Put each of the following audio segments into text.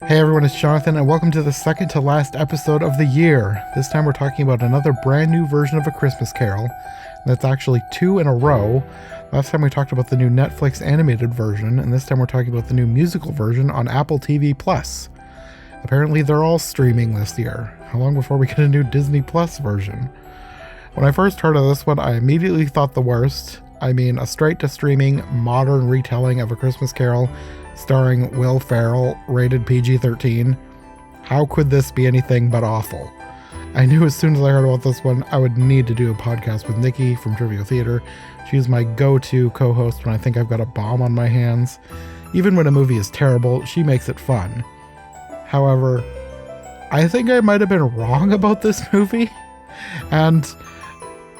Hey everyone, it's Jonathan, and welcome to the second to last episode of the year. This time we're talking about another brand new version of A Christmas Carol. That's actually two in a row. Last time we talked about the new Netflix animated version, and this time we're talking about the new musical version on Apple TV Plus. Apparently they're all streaming this year. How long before we get a new Disney Plus version? When I first heard of this one, I immediately thought the worst. I mean, a straight-to-streaming, modern retelling of A Christmas Carol starring Will Ferrell, rated PG-13. How could this be anything but awful? I knew as soon as I heard about this one, I would need to do a podcast with Nicki from Trivial Theater. She's my go-to co-host when I think I've got a bomb on my hands. Even when a movie is terrible, she makes it fun. However, I think I might have been wrong about this movie, and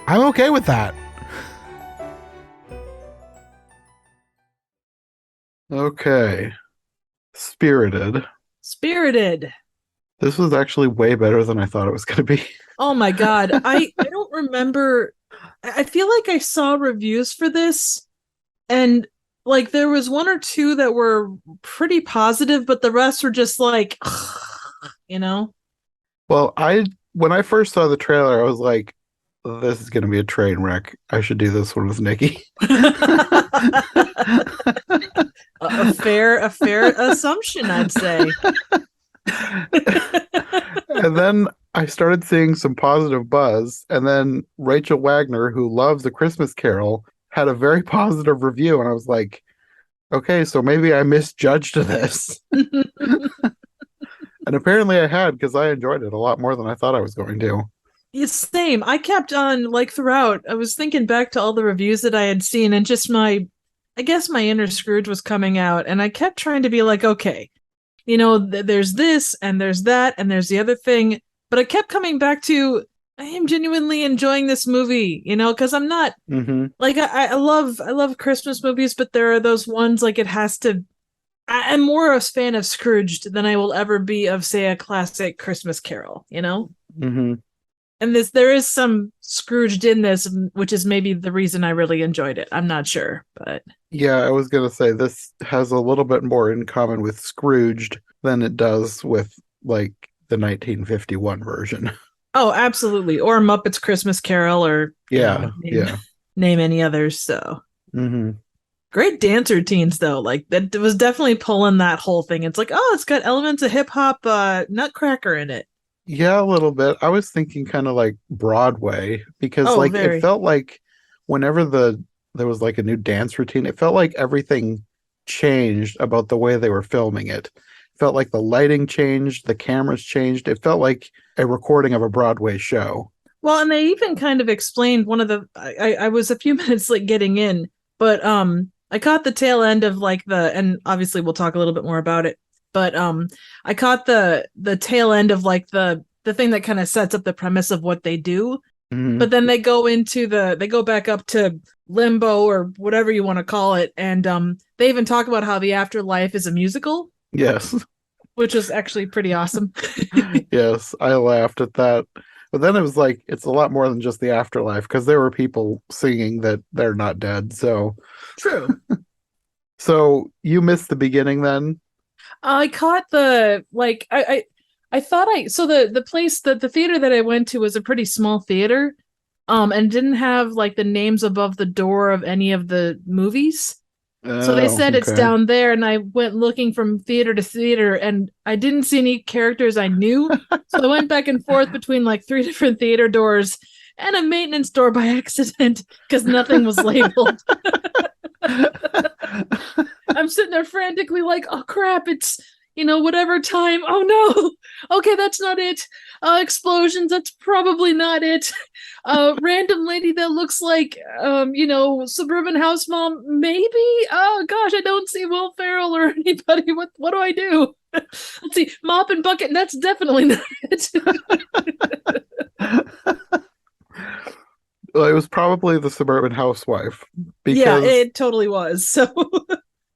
I'm okay with that. Okay. Spirited. Spirited. This was actually way better than I thought it was going to be. Oh my God. I don't remember. I feel like I saw reviews for this and like there was one or two that were pretty positive, but the rest were just like, you know? Well, when I first saw the trailer, I was like, this is going to be a train wreck. I should do this one with Nicki. a fair assumption, I'd say. And then I started seeing some positive buzz, and then Rachel Wagner, who loves A Christmas Carol, had a very positive review, and I was like, okay, so maybe I misjudged this. And apparently I had, because I enjoyed it a lot more than I thought I was going to. It's same. I kept on like throughout. I was thinking back to all the reviews that I had seen, and just I guess my inner Scrooge was coming out, and I kept trying to be like, okay, there's this and there's that and there's the other thing, but I kept coming back to I am genuinely enjoying this movie, because I'm not like I love Christmas movies, but there are those ones like it has to. I'm more a fan of Scrooged than I will ever be of, say, a classic Christmas Carol, Mm-hmm. And there is some Scrooged in this, which is maybe the reason I really enjoyed it. I'm not sure, but Yeah, I was going to say this has a little bit more in common with Scrooged than it does with like the 1951 version. oh, absolutely. Or Muppets Christmas Carol, or name any others. So Mm-hmm. great dance routines though. Like that was definitely pulling that whole thing. It's like, oh, it's got elements of hip hop, Nutcracker in it. Yeah, a little bit. I was thinking kind of like Broadway because Oh, like it very. felt like whenever there was like a new dance routine, it felt like everything changed about the way they were filming it. It felt like the lighting changed, the cameras changed. It felt like a recording of a Broadway show. Well, and they even kind of explained one of the. I was a few minutes late getting in, but I caught the tail end of like and obviously we'll talk a little bit more about it. But I caught the tail end of like the thing that kind of sets up the premise of what they do. Mm-hmm. But then they go back up to limbo or whatever you want to call it, and they even talk about how the afterlife is a musical. Yes. Which is actually pretty awesome. Yes, I laughed at that. But then it was like it's a lot more than just the afterlife because there were people singing that they're not dead. So true. So you missed the beginning then? I caught the like I thought so the place that the theater that I went to was a pretty small theater, and didn't have like the names above the door of any of the movies. So they said it's down there, and I went looking from theater to theater, and I didn't see any characters I knew. So I went back and forth between like 3 different theater doors and a maintenance door by accident because nothing was labeled. I'm sitting there frantically like, oh crap, it's whatever time. Oh no. Okay, that's not it. Explosions, that's probably not it. Random lady that looks like suburban house mom, maybe. Oh gosh, I don't see Will Ferrell or anybody. What do I do? Let's see, mop and bucket, and that's definitely not it. Well, it was probably the suburban housewife because yeah, it totally was. So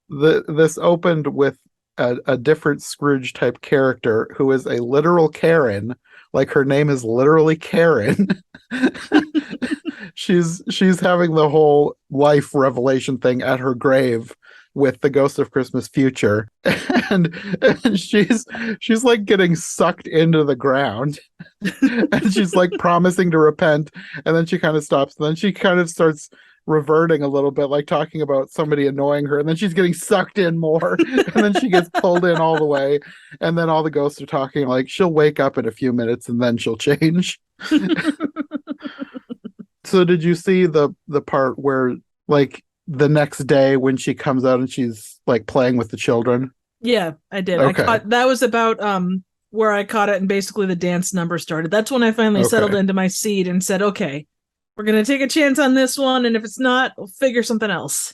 this opened with a different Scrooge type character who is a literal Karen. Like her name is literally Karen. she's having the whole life revelation thing at her grave with the Ghost of Christmas Future, and, and she's like getting sucked into the ground, and she's like promising to repent, and then she kind of stops, and then she kind of starts reverting a little bit, like talking about somebody annoying her, and then she's getting sucked in more, and then she gets pulled in all the way, and then all the ghosts are talking like she'll wake up in a few minutes and then she'll change. So did you see the part where like the next day when she comes out and she's like playing with the children? Yeah, I did. Okay. That was about where I caught it, and basically the dance number started. That's when I finally settled into my seat and said, okay, we're gonna take a chance on this one, and if it's not, we'll figure something else.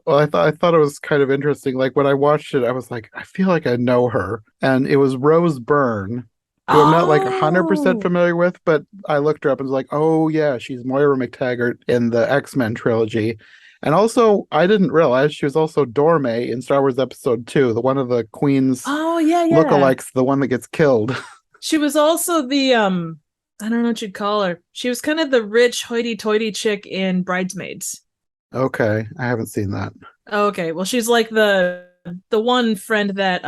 Well, I thought it was kind of interesting. Like when I watched it, I was like, I feel like I know her, and it was Rose Byrne, who I'm not like 100% familiar with, but I looked her up and was like, oh yeah, she's Moira McTaggart in the X-Men trilogy. And also, I didn't realize she was also Dorme in Star Wars Episode 2, the one of the Queen's lookalikes, the one that gets killed. She was also the I don't know what you'd call her. She was kind of the rich hoity-toity chick in Bridesmaids. Okay, I haven't seen that. Okay, well, she's like the one friend that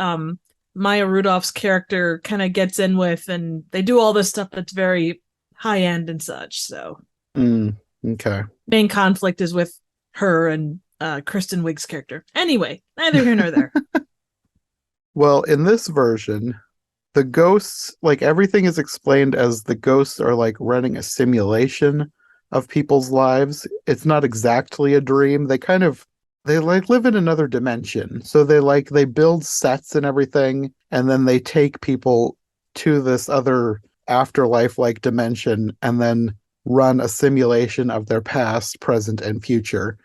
Maya Rudolph's character kind of gets in with, and they do all this stuff that's very high end and such. So, okay. Main conflict is with her and Kristen Wiig's character. Anyway, neither here nor there. Well, in this version, the ghosts, like everything is explained as the ghosts are like running a simulation of people's lives. It's not exactly a dream. They like live in another dimension. So they build sets and everything, and then they take people to this other afterlife like dimension and then run a simulation of their past, present, and future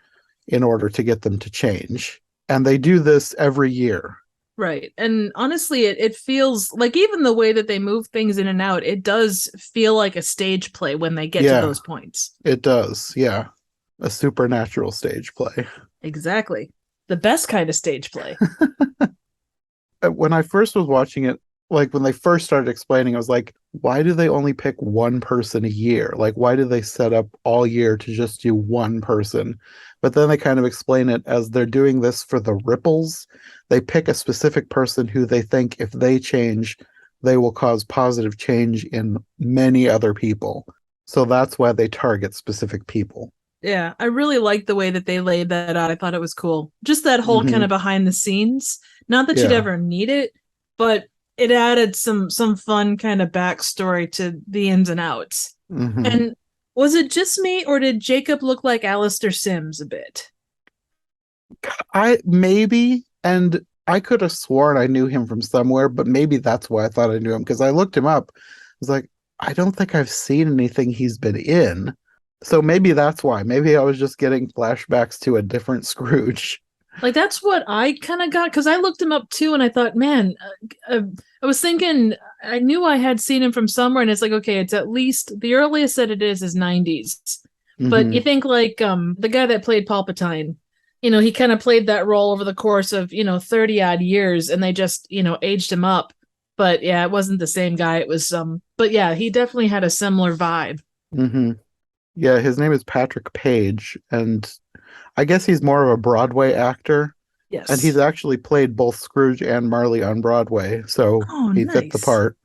in order to get them to change. And they do this every year. Right. And honestly, it feels like even the way that they move things in and out, it does feel like a stage play when they get to those points. It does, yeah. A supernatural stage play. Exactly. The best kind of stage play. When I first was watching it, like when they first started explaining, I was like, why do they only pick one person a year? Like, why do they set up all year to just do one person? But then they kind of explain it as they're doing this for the ripples. They pick a specific person who they think if they change, they will cause positive change in many other people. So that's why they target specific people. Yeah, I really liked the way that they laid that out. I thought it was cool. Just that whole kind of behind the scenes. Not that you'd ever need it, but it added some fun kind of backstory to the ins and outs. And was it just me, or did Jacob look like Alistair Sims a bit? Maybe, and I could have sworn I knew him from somewhere, but maybe that's why I thought I knew him, because I looked him up. I was like, I don't think I've seen anything he's been in. So maybe that's why. Maybe I was just getting flashbacks to a different Scrooge. Like, that's what I kind of got, because I looked him up too, and I thought, man, I was thinking, I knew I had seen him from somewhere, and it's like, okay, it's at least, the earliest that it is 90s. But you think like the guy that played Palpatine, he kind of played that role over the course of, 30 odd years, and they just, aged him up. But yeah, it wasn't the same guy. It was but yeah, he definitely had a similar vibe. Yeah, his name is Patrick Page, and I guess he's more of a Broadway actor. Yes. And he's actually played both Scrooge and Marley on Broadway, so he fit the part.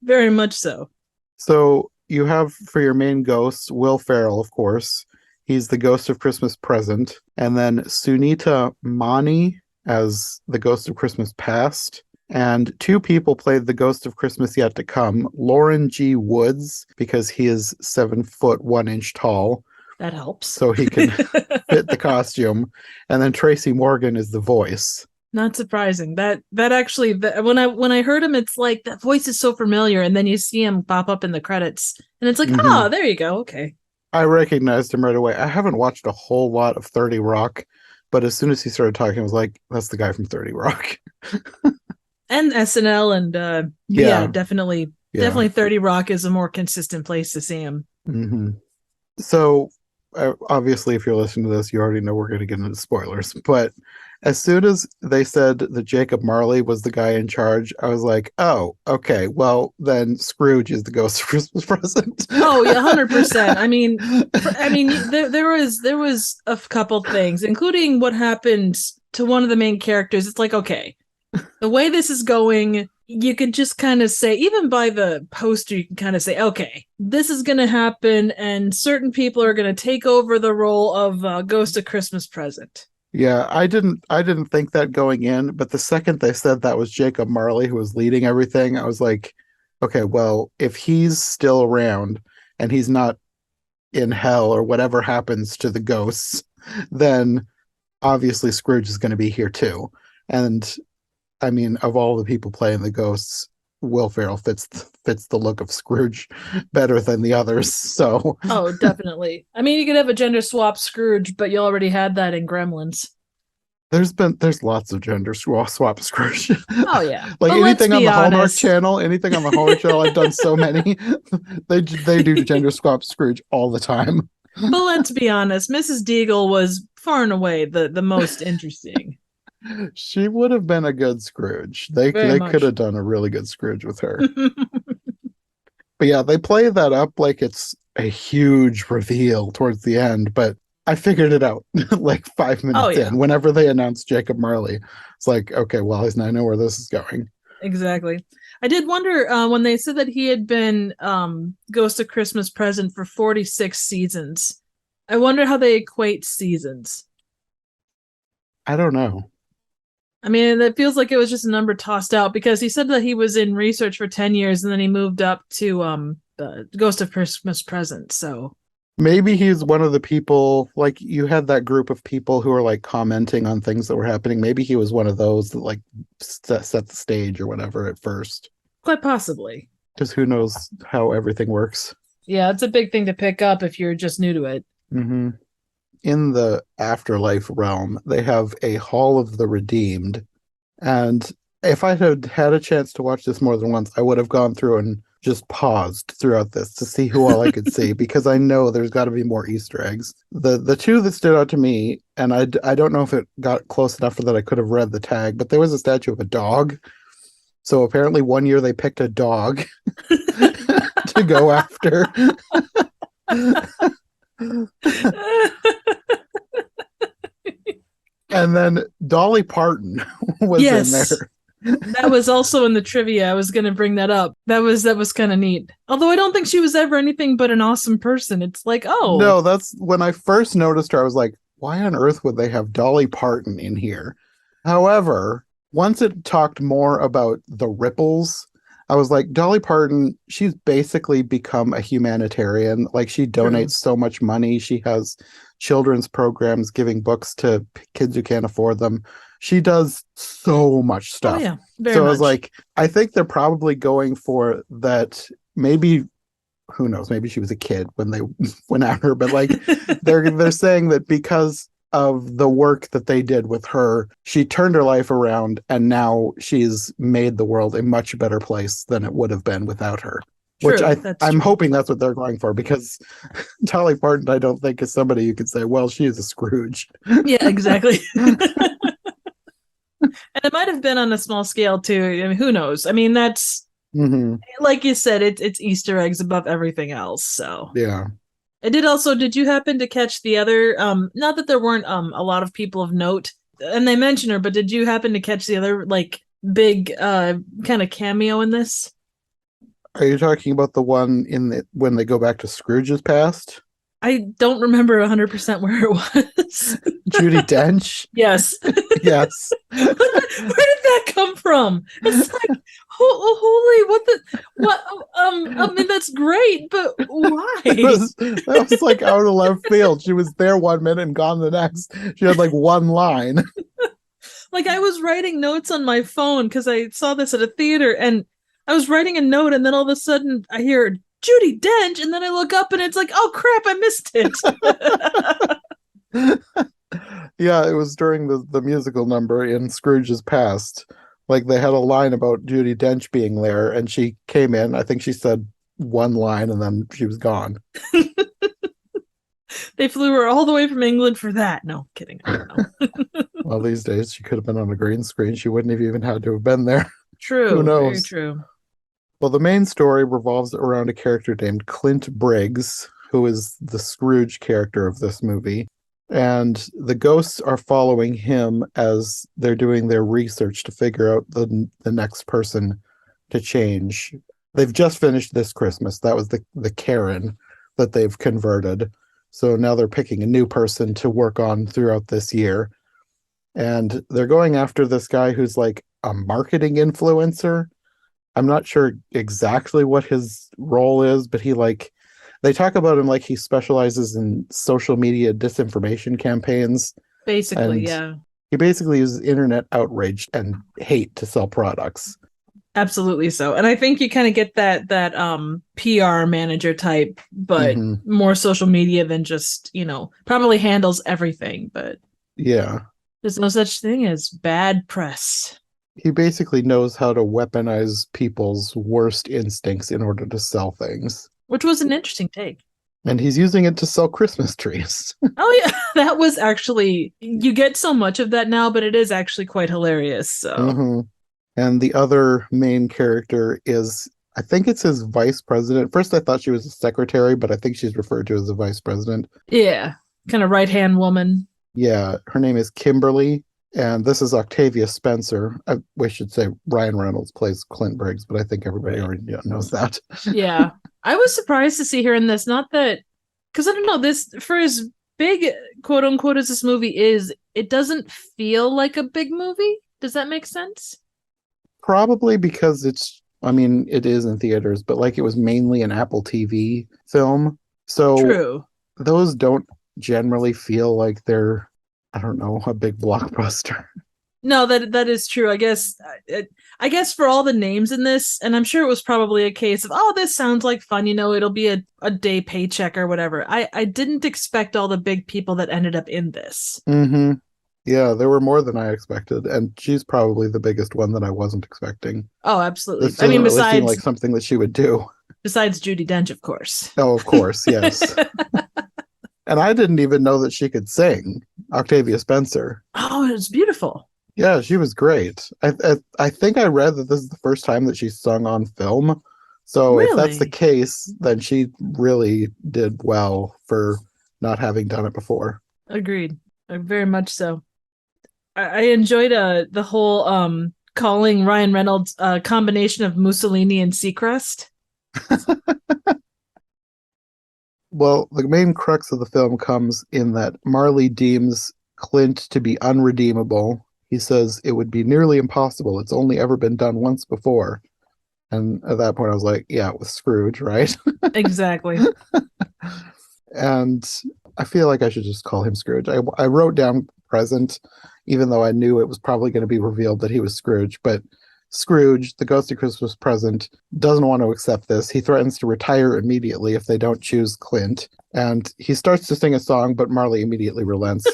Very much so. So you have, for your main ghosts, Will Ferrell, of course. He's the Ghost of Christmas Present. And then Sunita Mani as the Ghost of Christmas Past. And two people played the Ghost of Christmas Yet to Come. Lauren G. Woods, because he is 7 foot 1 inch tall. That helps. So he can fit the costume. And then Tracy Morgan is the voice. Not surprising. That actually, when I heard him, it's like that voice is so familiar, and then you see him pop up in the credits, and it's like, oh, there you go. Okay. I recognized him right away. I haven't watched a whole lot of 30 Rock, but as soon as he started talking, I was like, that's the guy from 30 Rock. And SNL, and definitely 30 Rock is a more consistent place to see him. So obviously, if you're listening to this, you already know we're going to get into spoilers, but as soon as they said that Jacob Marley was the guy in charge, I was like, oh, okay, well, then Scrooge is the Ghost of Christmas Present. Oh, yeah, 100%. I mean, there was a couple things, including what happened to one of the main characters, it's like, okay, the way this is going, you could just kind of say, even by the poster, you can kind of say, okay, this is going to happen, and certain people are going to take over the role of Ghost of Christmas Present. Yeah, I didn't think that going in, but the second they said that was Jacob Marley who was leading everything, I was like, okay, well, if he's still around and he's not in hell or whatever happens to the ghosts, then obviously Scrooge is going to be here too. And I mean, of all the people playing the ghosts, Will Ferrell fits the look of Scrooge better than the others. So, Oh, definitely. I mean, you could have a gender swap Scrooge, but you already had that in Gremlins. there's lots of gender swap Scrooge. Oh yeah, Like but anything on the Hallmark honest. channel, I've done so many. They do gender swap Scrooge all the time. But let's be honest, Mrs. Deagle was far and away the most interesting. She would have been a good Scrooge. They could have done a really good Scrooge with her. But yeah, they play that up like it's a huge reveal towards the end, but I figured it out like 5 minutes in. Whenever they announced Jacob Marley, it's like, okay, well, I know where this is going. Exactly. I did wonder when they said that he had been Ghost of Christmas Present for 46 seasons. I wonder how they equate seasons. I don't know. I mean, it feels like it was just a number tossed out because he said that he was in research for 10 years and then he moved up to Ghost of Christmas Present. So maybe he's one of the people, like you had that group of people who were like commenting on things that were happening. Maybe he was one of those that like set the stage or whatever at first. Quite possibly. Because who knows how everything works. Yeah, it's a big thing to pick up if you're just new to it. Mm-hmm. In the afterlife realm, they have a Hall of the Redeemed. And if I had had a chance to watch this more than once, I would have gone through and just paused throughout this to see who all I could see, because I know there's got to be more Easter eggs. The two that stood out to me, and I don't know if it got close enough that I could have read the tag, but there was a statue of a dog. So apparently one year they picked a dog to go after. And then Dolly Parton was in there. That was also in the trivia. I was going to bring that up. That was kind of neat. Although I don't think she was ever anything but an awesome person. It's like, oh. No, that's when I first noticed her, I was like, why on earth would they have Dolly Parton in here? However, once it talked more about the ripples, I was like, Dolly Parton, she's basically become a humanitarian. Like, she donates so much money. She has children's programs giving books to kids who can't afford them. She does so much stuff. Oh, yeah. So I was like, I think they're probably going for that. Maybe, who knows, maybe she was a kid when they went at her, but like they're saying that because of the work that they did with her, she turned her life around and now she's made the world a much better place than it would have been without her. True, which I'm hoping that's what they're going for, because Dolly Parton, I don't think, is somebody you could say, well, she is a Scrooge. Yeah, exactly. And it might have been on a small scale too. I mean, who knows? I mean, that's like you said, it's Easter eggs above everything else. So yeah. Did you happen to catch the other, not that there weren't a lot of people of note, and they mention her, but did you happen to catch the other, like, big kind of cameo in this? Are you talking about the one when they go back to Scrooge's past? I don't remember 100% where it was. Judi Dench? Yes. Yes. Where did that come from? It's like, what? I mean, that's great, but why? That was like out of left field. She was there 1 minute and gone the next. She had like one line. Like, I was writing notes on my phone because I saw this at a theater, and I was writing a note, and then all of a sudden I hear Judi Dench, and then I look up and it's like, oh crap, I missed it. Yeah, it was during the musical number in Scrooge's past. Like, they had a line about Judi Dench being there, and she came in. I think she said one line, and then she was gone. They flew her all the way from England for that. No, kidding. I don't know. Well, these days she could have been on a green screen. She wouldn't have even had to have been there. True. Who knows? Very true. Well, the main story revolves around a character named Clint Briggs, who is the Scrooge character of this movie. And the ghosts are following him as they're doing their research to figure out the next person to change. They've just finished this Christmas. That was the Karen that they've converted. So now they're picking a new person to work on throughout this year. And they're going after this guy who's like a marketing influencer. I'm not sure exactly what his role is, but they talk about him like he specializes in social media disinformation campaigns. Basically, And yeah. he basically uses internet outrage and hate to sell products. Absolutely so. And I think you kind of get that PR manager type, but Hmm. more social media than just, probably handles everything, but Yeah. there's no such thing as bad press. He basically knows how to weaponize people's worst instincts in order to sell things. Which was an interesting take. And he's using it to sell Christmas trees. Oh yeah, that was actually, you get so much of that now, but it is actually quite hilarious. So Hmm. And the other main character is, I think it's his vice president. First, I thought she was a secretary, but I think she's referred to as a vice president. yeah, kind of right hand woman. Yeah, her name is Kimberly, and this is Octavia Spencer. We should say Ryan Reynolds plays Clint Briggs, but I think everybody Right. already knows that. Yeah. I was surprised to see her in this. Not that, because I don't know, this, for as big, quote unquote, as this movie is, it doesn't feel like a big movie. Does that make sense? Probably because I mean, it is in theaters, but like it was mainly an Apple TV film. So True. those don't generally feel like they're, I don't know, a big blockbuster. No, that is true. I guess for all the names in this, and I'm sure it was probably a case of, oh, this sounds like fun. It'll be a day paycheck or whatever. I didn't expect all the big people that ended up in this. Hmm. Yeah, there were more than I expected, and she's probably the biggest one that I wasn't expecting. Oh, absolutely. This I mean, doesn't really seem like something that she would do. besides Judi Dench, of course. Oh, of course, yes. And I didn't even know that she could sing, Octavia Spencer. Oh, it was beautiful. Yeah, she was great. I think I read that this is the first time that she's sung on film. So if that's the Really case, then she really did well for not having done it before. agreed. Very much so. I enjoyed the whole calling Ryan Reynolds a combination of Mussolini and Seacrest. Well, the main crux of the film comes in that Marley deems Clint to be unredeemable. He says it would be nearly impossible. It's only ever been done once before. And at that point, I was like, yeah, with Scrooge, right? Exactly. And I feel like I should just call him Scrooge. I wrote down present, even though I knew it was probably going to be revealed that he was Scrooge. But Scrooge, the Ghost of Christmas Present, doesn't want to accept this. He threatens to retire immediately if they don't choose Clint. And he starts to sing a song, but Marley immediately relents.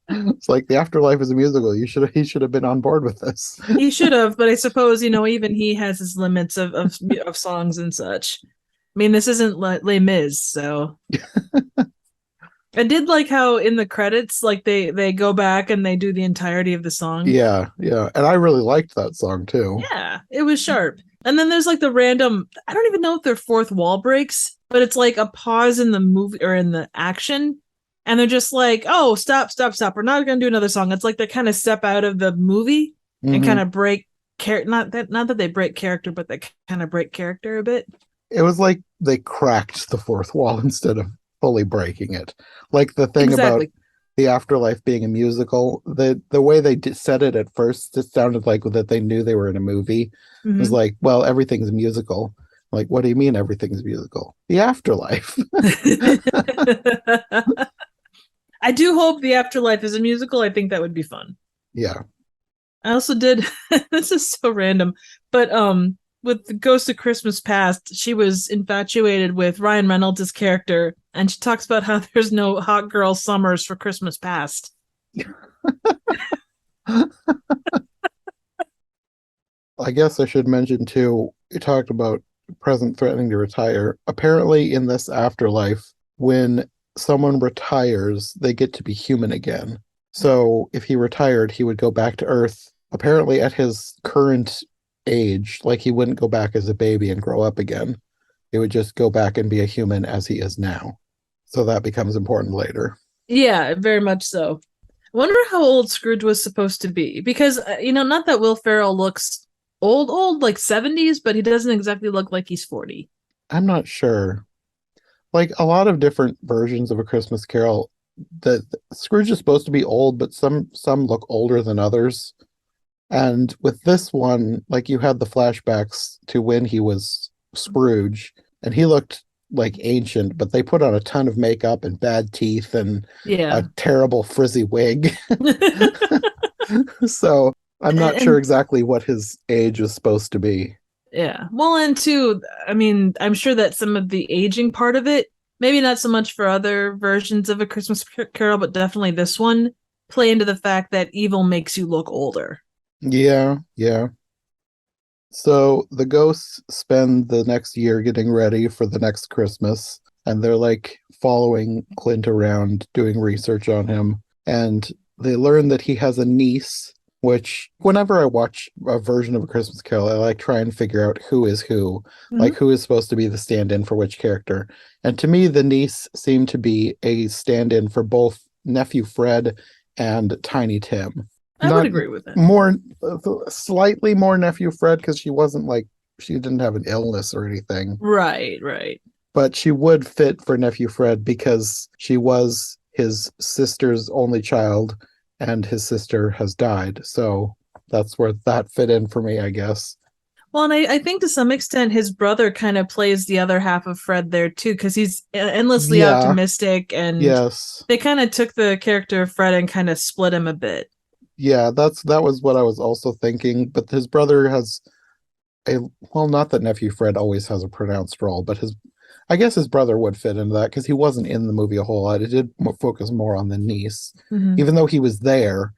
It's like the afterlife is a musical. He should have been on board with this. He should have, but I suppose, even he has his limits of songs and such. I mean, this isn't Les Mis, so. I did like how in the credits, like they go back and they do the entirety of the song. Yeah, yeah. And I really liked that song too. Yeah, it was sharp. And then there's like the random, I don't even know if they're fourth wall breaks, but it's like a pause in the movie or in the action. And they're just like, oh, stop. We're not going to do another song. It's like they kind of step out of the movie and kind of break not that they break character, but they kind of break character a bit. It was like they cracked the fourth wall instead of fully breaking it. Like the thing about Exactly. the afterlife being a musical, the way they said it at first, it sounded like that they knew they were in a movie. It was like, well, everything's a musical. Like, what do you mean everything's musical? The afterlife. I do hope the afterlife is a musical. I think that would be fun. Yeah. I also did this is so random, but with the Ghost of Christmas Past, she was infatuated with Ryan Reynolds' character, and she talks about how there's no hot girl summers for Christmas Past. I guess I should mention too, you talked about present threatening to retire. Apparently in this afterlife, when someone retires, they get to be human again. So if he retired, he would go back to Earth. Apparently at his current age, like he wouldn't go back as a baby and grow up again. He would just go back and be a human as he is now. So that becomes important later. Yeah, very much so. I wonder how old Scrooge was supposed to be because not that Will Ferrell looks old, like 70s, but he doesn't exactly look like he's 40. I'm not sure. Like a lot of different versions of A Christmas Carol, that Scrooge is supposed to be old, but some look older than others. And with this one, like you had the flashbacks to when he was Scrooge, and he looked like ancient, but they put on a ton of makeup and bad teeth and a Yeah. terrible frizzy wig. So I'm not sure and exactly what his age was supposed to be. yeah. Well, and two, I mean, I'm sure that some of the aging part of it, maybe not so much for other versions of A Christmas Carol, but definitely this one, play into the fact that evil makes you look older. Yeah, yeah. So the ghosts spend the next year getting ready for the next Christmas, and they're like following Clint around doing research on him. And they learn that he has a niece, which whenever I watch a version of A Christmas Carol, I like try and figure out who is who, like Mhm. who is supposed to be the stand-in for which character. And to me, the niece seemed to be a stand-in for both nephew Fred and Tiny Tim. I would Not agree with that. more, slightly more nephew Fred because she wasn't like she didn't have an illness or anything, Right, right. but she would fit for nephew Fred because she was his sister's only child and his sister has died. So that's where that fit in for me, I guess. Well, and I think to some extent his brother kind of plays the other half of Fred there too, because he's endlessly Yeah, optimistic, and yes. they kind of took the character of Fred and kind of split him a bit. Yeah, that was what I was also thinking. But his brother has a well, not that nephew Fred always has a pronounced role, but his I guess his brother would fit into that because he wasn't in the movie a whole lot. It did focus more on the niece. Hmm. Even though he was there,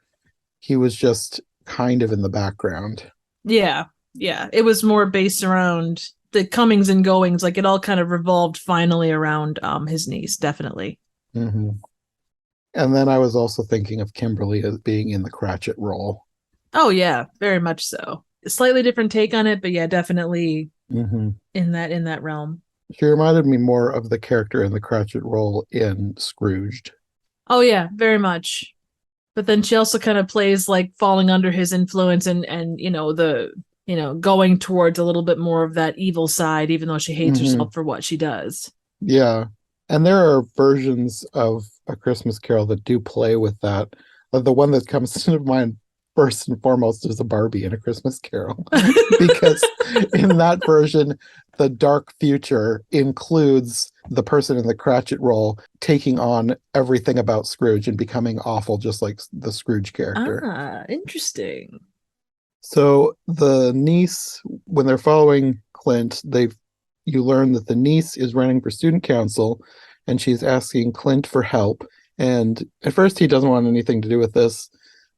he was just kind of in the background. Yeah, yeah. It was more based around the comings and goings. Like it all kind of revolved finally around his niece, definitely. Hmm. And then I was also thinking of Kimberly as being in the Cratchit role. Oh yeah, very much so. A slightly different take on it, but yeah, definitely Hmm. in that realm. She reminded me more of the character in the Cratchit role in Scrooged. Oh yeah, very much. But then she also kind of plays like falling under his influence and the going towards a little bit more of that evil side, even though she hates Hmm. herself for what she does. Yeah. And there are versions of A Christmas Carol that do play with that. The one that comes to mind first and foremost is a Barbie in A Christmas Carol. Because in that version, the dark future includes the person in the Cratchit role taking on everything about Scrooge and becoming awful, just like the Scrooge character. Ah, interesting. So the niece, when they're following Clint, they you learn that the niece is running for student council and she's asking Clint for help. And at first he doesn't want anything to do with this,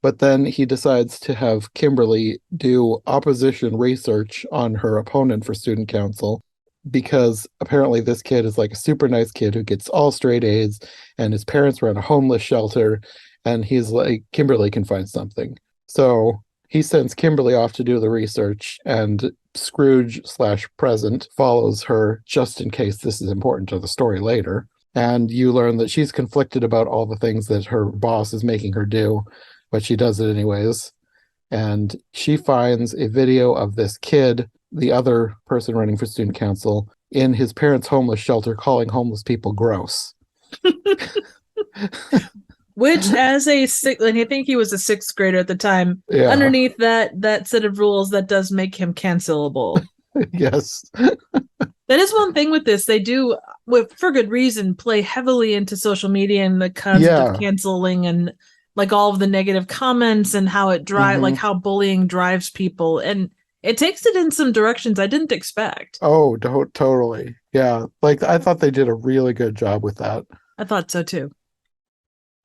but then he decides to have Kimberly do opposition research on her opponent for student council because apparently this kid is like a super nice kid who gets all straight A's and his parents run a homeless shelter and he's like Kimberly can find something. So he sends Kimberly off to do the research, and Scrooge slash present follows her just in case this is important to the story later. And you learn that she's conflicted about all the things that her boss is making her do, but she does it anyways. And she finds a video of this kid, the other person running for student council, in his parents' homeless shelter calling homeless people gross. Which, as a sixth, and I think he was a sixth grader at the time. Yeah. Underneath that set of rules, that does make him cancelable. Yes. That is one thing with this. They do, with for good reason, play heavily into social media and the concept of Yeah. canceling and like all of the negative comments and how it like Hmm. how bullying drives people. And it takes it in some directions I didn't expect. Oh, totally. Yeah. Like I thought they did a really good job with that. I thought so too.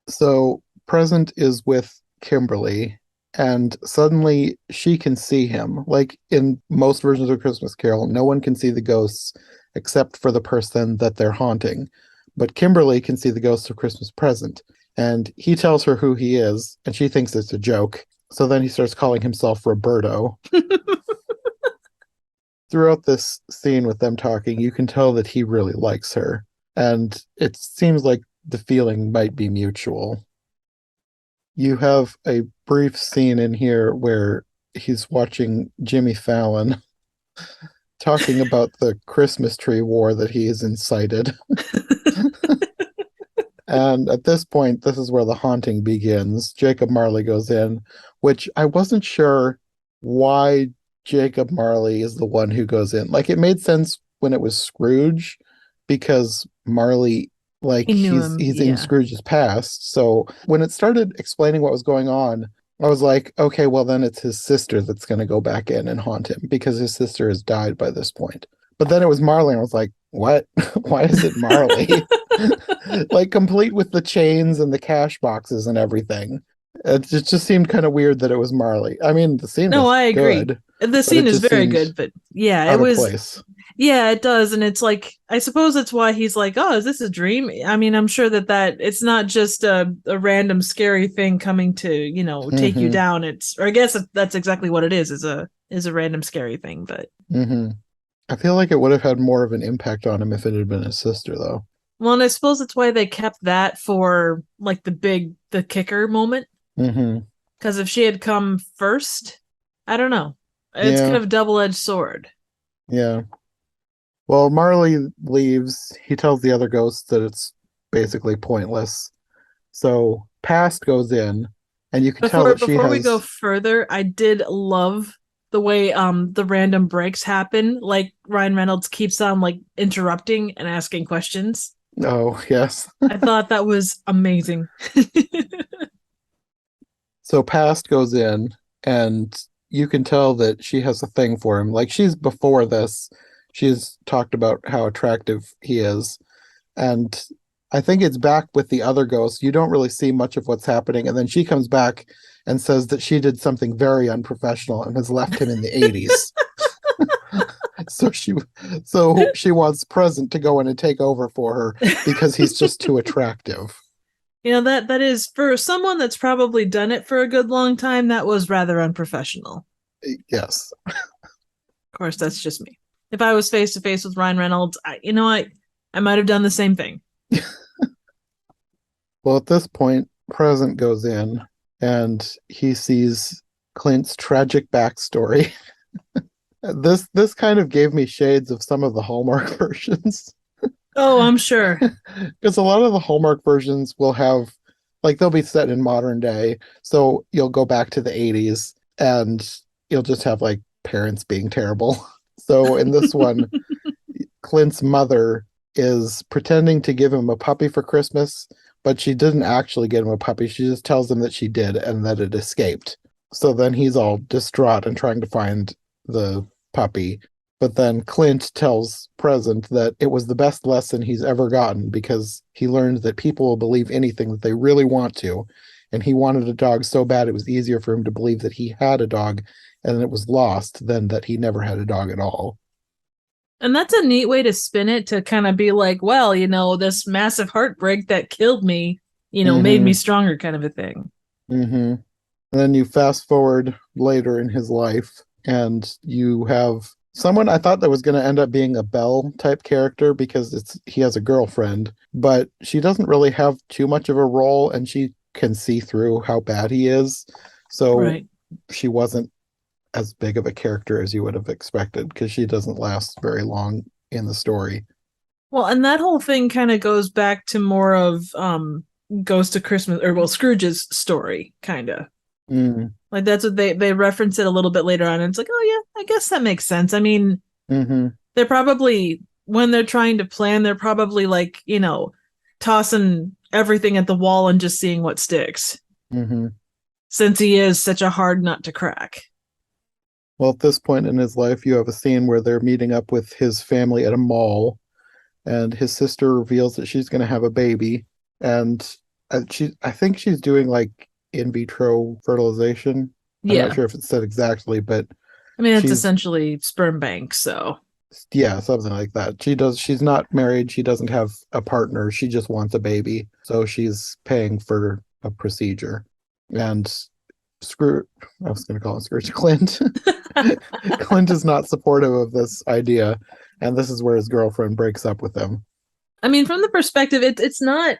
So Present is with Kimberly, and suddenly she can see him. Like in most versions of Christmas Carol, no one can see the ghosts except for the person that they're haunting. But Kimberly can see the ghost of Christmas Present, and he tells her who he is, and she thinks it's a joke. So then he starts calling himself Roberto. Throughout this scene with them talking, you can tell that he really likes her. and it seems like the feeling might be mutual. You have a brief scene in here where he's watching Jimmy Fallon talking about the Christmas tree war that he has incited. And at this point, this is where the haunting begins. Jacob Marley goes in, which I wasn't sure why Jacob Marley is the one who goes in. Like it made sense when it was Scrooge because Marley like He knew him. he's in Yeah. Scrooge's past. So when it started explaining what was going on, I was like, okay, well then it's his sister that's going to go back in and haunt him because his sister has died by this point. But then it was Marley, and I was like, what? Why is it Marley? Like complete with the chains and the cash boxes and everything. It just seemed kind of weird that it was Marley. I mean, the scene No, was I agree. good, The but it scene is just very seemed good, but yeah, it out of was. place. Yeah, it does, and it's like I suppose that's why he's like, "Oh, is this a dream?" I mean, I'm sure that it's not just a random scary thing coming to take you Hmm. down. It's or I guess that's exactly what it is a random scary thing. But Hmm. I feel like it would have had more of an impact on him if it had been his sister, though. well, and I suppose that's why they kept that for like the kicker moment. Hmm. Because if she had come first, I don't know. It's kind Yeah, of a double edged sword. yeah. Well, Marley leaves. He tells the other ghosts that it's basically pointless. So Past goes in, and you can tell Before that she before we go has. further, I did love the way the random breaks happen. Like Ryan Reynolds keeps on like interrupting and asking questions. Oh, yes. I thought that was amazing. So Past goes in, and you can tell that she has a thing for him. Like she's before this, she's talked about how attractive he is. And I think it's back with the other ghosts. You don't really see much of what's happening. And then she comes back and says that she did something very unprofessional and has left him in the 80s. So she wants Present to go in and take over for her because he's just too attractive. That is for someone that's probably done it for a good long time, that was rather unprofessional. Yes. Of course, that's just me. If I was face to face with Ryan Reynolds, I might have done the same thing. Well, at this point, Present goes in and he sees Clint's tragic backstory. This kind of gave me shades of some of the Hallmark versions. Oh, I'm sure. Because a lot of the Hallmark versions will have, like, they'll be set in modern day. So you'll go back to the 80s and you'll just have, like, parents being terrible. So in this one, Clint's mother is pretending to give him a puppy for Christmas, but she didn't actually get him a puppy. She just tells him that she did and that it escaped. So then he's all distraught and trying to find the puppy. But then Clint tells Present that it was the best lesson he's ever gotten because he learned that people will believe anything that they really want to. And he wanted a dog so bad it was easier for him to believe that he had a dog and it was lost than that he never had a dog at all. And that's a neat way to spin it to kind of be like, well, this massive heartbreak that killed me, made me Mm-hmm. stronger kind of a thing. Mm-hmm. And then you fast forward later in his life, and you have someone I thought that was going to end up being a Belle type character because he has a girlfriend, but she doesn't really have too much of a role, and she can see through how bad he is. So Right. she wasn't as big of a character as you would have expected because she doesn't last very long in the story. Well, and that whole thing kind of goes back to more of Ghost of Christmas or well, Scrooge's story, kind of. Mm, Like that's what they reference it a little bit later on, and it's like, oh yeah, I guess that makes sense. I mean, mm-hmm, they're probably when they're trying to plan, they're probably like, tossing everything at the wall and just seeing what sticks. mm-hmm. Since he is such a hard nut to crack. Well, at this point in his life, you have a scene where they're meeting up with his family at a mall, and his sister reveals that she's going to have a baby, and I think she's doing like in vitro fertilization. I'm not Yeah. sure if it's said exactly, but I mean, it's she's essentially sperm bank, so yeah, something like that. She's not married, she doesn't have a partner, she just wants a baby, so she's paying for a procedure. And screw I was going to call him Scrooge. Clint. Clint is not supportive of this idea, and this is where his girlfriend breaks up with him. I mean, from the perspective, it's not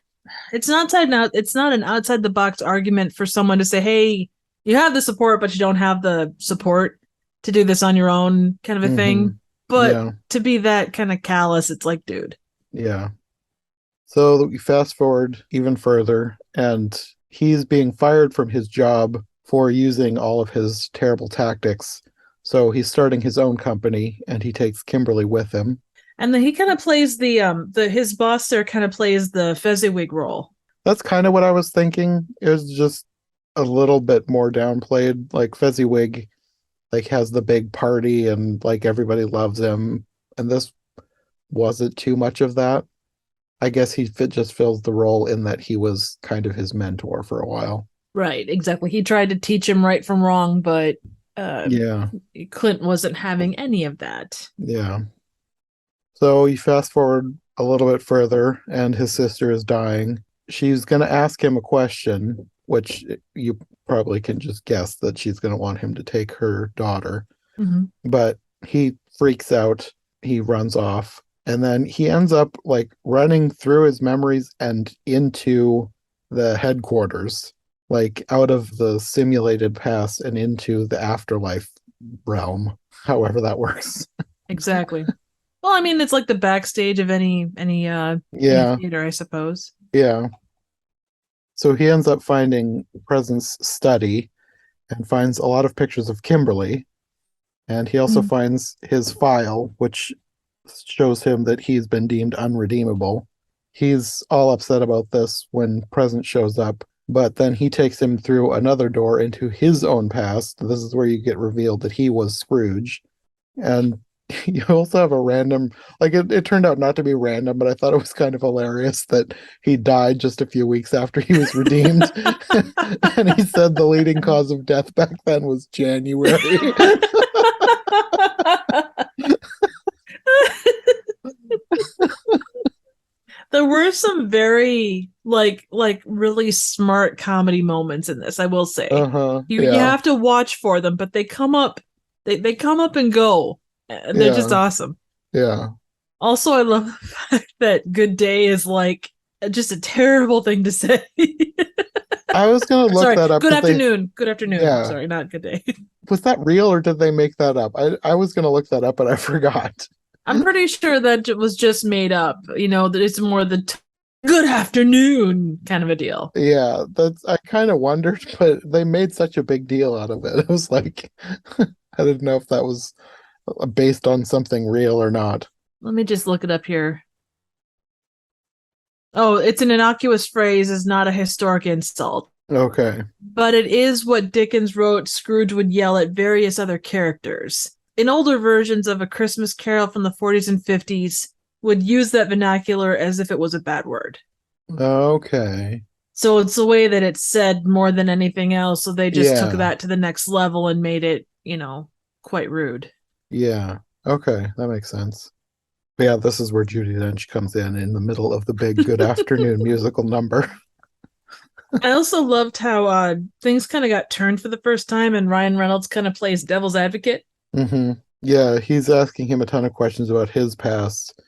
it's not an outside the box argument for someone to say, hey, you have the support, but you don't have the support to do this on your own, kind of a Mm-hmm. thing. But Yeah. to be that kind of callous, it's like, dude. Yeah. So we fast forward even further, and he's being fired from his job for using all of his terrible tactics. So he's starting his own company, and he takes Kimberly with him. And then he kind of plays the his boss there kind of plays the Fezziwig role. That's kind of what I was thinking. It was just a little bit more downplayed. Like Fezziwig, like has the big party, and like everybody loves him, and this wasn't too much of that. I guess just fills the role in that he was kind of his mentor for a while. Right, exactly. He tried to teach him right from wrong, but Yeah, Clint wasn't having any of that. yeah. So you fast forward a little bit further, and his sister is dying. She's going to ask him a question, which you probably can just guess that she's going to want him to take her daughter. Mm-hmm. But he freaks out. He runs off. And then he ends up like running through his memories and into the headquarters, like out of the simulated past and into the afterlife realm, however that works. Exactly. Well, I mean, it's like the backstage of any Yeah, theater, I suppose. yeah. So he ends up finding Presence study and finds a lot of pictures of Kimberly. And he also Mhm. finds his file, which shows him that he's been deemed unredeemable. He's all upset about this when Presence shows up, but then he takes him through another door into his own past. This is where you get revealed that he was Scrooge. And you also have a random, like it turned out not to be random, but I thought it was kind of hilarious that he died just a few weeks after he was redeemed. And he said the leading cause of death back then was January. There were some very like really smart comedy moments in this, I will say. Uh-huh. You Yeah. have to watch for them, but they come up and go. They're just Yeah. awesome. Yeah. Also, I love the fact that good day is like just a terrible thing to say. I was gonna look Sorry, that up, good but they afternoon. Good afternoon. yeah. Sorry, not good day. Was that real or did they make that up? I was gonna look that up, but I forgot. I'm pretty sure that it was just made up. You know, that it's more the good afternoon kind of a deal. Yeah, that's I kind of wondered, but they made such a big deal out of it. It was like I didn't know if that was based on something real or not. Let me just look it up here. Oh, it's an innocuous phrase, is not a historic insult. Okay. But it is what Dickens wrote Scrooge would yell at various other characters. In older versions of A Christmas Carol from the 40s and 50s, would use that vernacular as if it was a bad word. Okay. So it's the way that it's said more than anything else. So they just took Yeah. that to the next level and made it, quite rude. Yeah. Okay, that makes sense. But yeah, this is where Judi Dench comes in the middle of the big Good Afternoon musical number. I also loved how things kind of got turned for the first time, and Ryan Reynolds kind of plays devil's advocate. Mm-hmm. Yeah, he's asking him a ton of questions about his past.